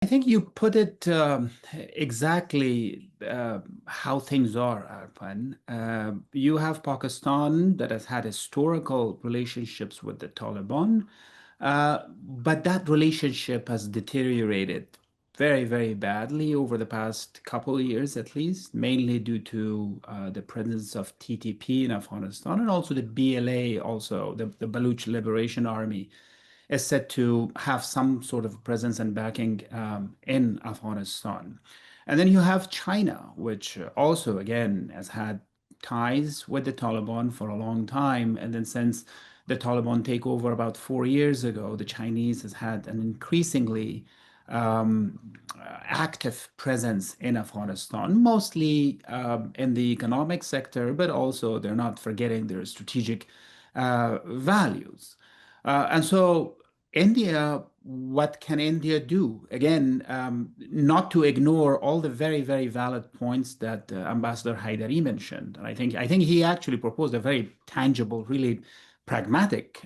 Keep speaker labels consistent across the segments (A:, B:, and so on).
A: I think you put it exactly how things are, Arpan. You have Pakistan that has had historical relationships with the Taliban, but that relationship has deteriorated very, very badly over the past couple of years, at least, mainly due to the presence of TTP in Afghanistan and also the BLA, also the Baluch Liberation Army is said to have some sort of presence and backing in Afghanistan. And then you have China, which also, again, has had ties with the Taliban for a long time. And then since the Taliban takeover about 4 years ago, the Chinese has had an increasingly active presence in Afghanistan, mostly in the economic sector, but also they're not forgetting their strategic values. And so India, what can India do? Again, not to ignore all the very, very valid points that Ambassador Haidari mentioned. And I think he actually proposed a very tangible, really pragmatic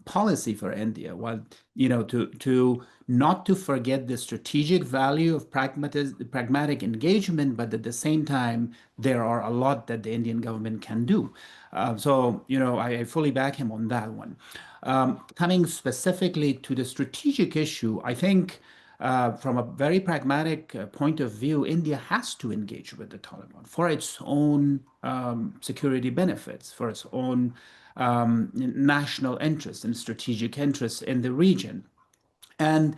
A: policy for India. While to not to forget the strategic value of pragmatic engagement, but at the same time, there are a lot that the Indian government can do. I fully back him on that one. Coming specifically to the strategic issue, I think from a very pragmatic point of view, India has to engage with the Taliban for its own security benefits, for its own national interests and strategic interests in the region. And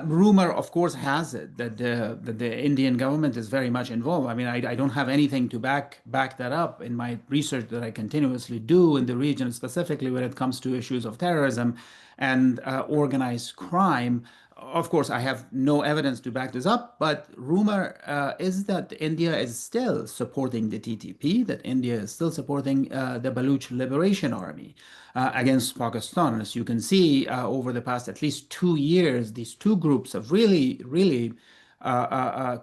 A: rumor, of course, has it that the Indian government is very much involved. I mean, I don't have anything to back that up in my research that I continuously do in the region, specifically when it comes to issues of terrorism and organized crime. Of course, I have no evidence to back this up, but rumor is that India is still supporting the TTP, that India is still supporting the Baluch Liberation Army against Pakistan. As you can see, over the past at least 2 years, these two groups have really, really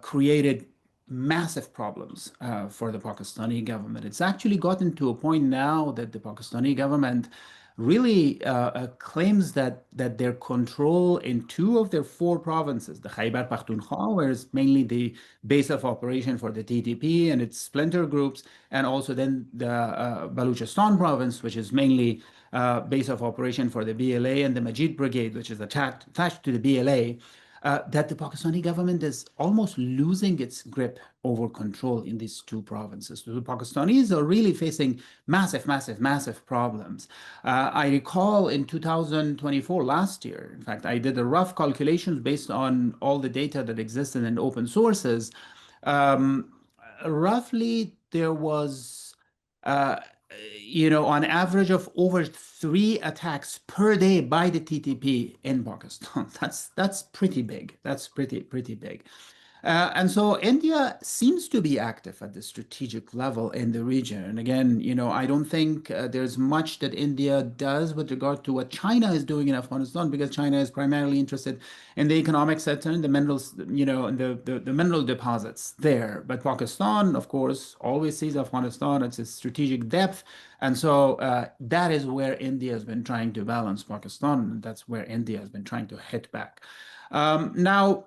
A: created massive problems for the Pakistani government. It's actually gotten to a point now that the Pakistani government really claims that their control in two of their four provinces, the Khyber Pakhtunkhwa, where it's mainly the base of operation for the TTP and its splinter groups, and also then the Balochistan province, which is mainly base of operation for the BLA and the Majid Brigade, which is attached to the BLA, that the Pakistani government is almost losing its grip over control in these two provinces. So the Pakistanis are really facing massive, massive, massive problems. I recall in 2024, last year, in fact, I did a rough calculations based on all the data that existed in open sources. Um, Roughly, there was uh, on average of over 3 attacks per day by the TTP in Pakistan. That's pretty big. That's pretty big. And so India seems to be active at the strategic level in the region. And again, I don't think there's much that India does with regard to what China is doing in Afghanistan, because China is primarily interested in the economic sector and the minerals, and the mineral deposits there. But Pakistan, of course, always sees Afghanistan as its strategic depth. And so that is where India has been trying to balance Pakistan. And that's where India has been trying to hit back. Now,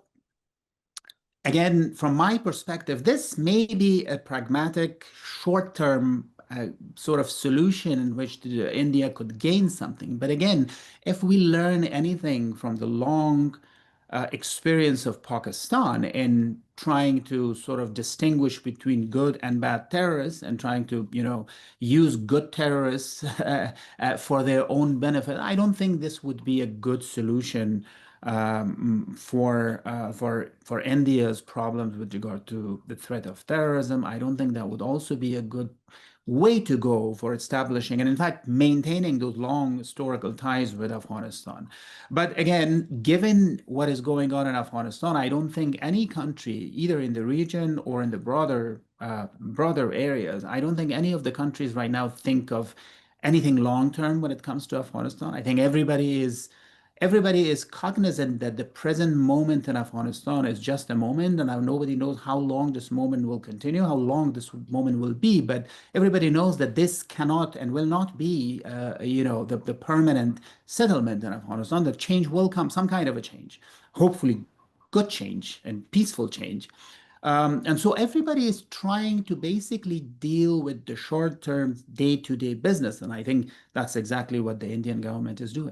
A: again, from my perspective, this may be a pragmatic, short-term sort of solution in which India could gain something. But again, if we learn anything from the long experience of Pakistan in trying to sort of distinguish between good and bad terrorists and trying to, use good terrorists for their own benefit, I don't think this would be a good solution for India's problems with regard to the threat of terrorism. I don't think that would also be a good way to go for establishing and, in fact, maintaining those long historical ties with Afghanistan. But again, given what is going on in Afghanistan, I don't think any country, either in the region or in the broader areas, I don't think any of the countries right now think of anything long term when it comes to Afghanistan. I think everybody is cognizant that the present moment in Afghanistan is just a moment, and nobody knows how long this moment will continue, how long this moment will be. But everybody knows that this cannot and will not be, the permanent settlement in Afghanistan. The change will come, some kind of a change, hopefully. good change and peaceful change. And so everybody is trying to basically deal with the short-term, day-to-day business. And I think that's exactly what the Indian government is doing.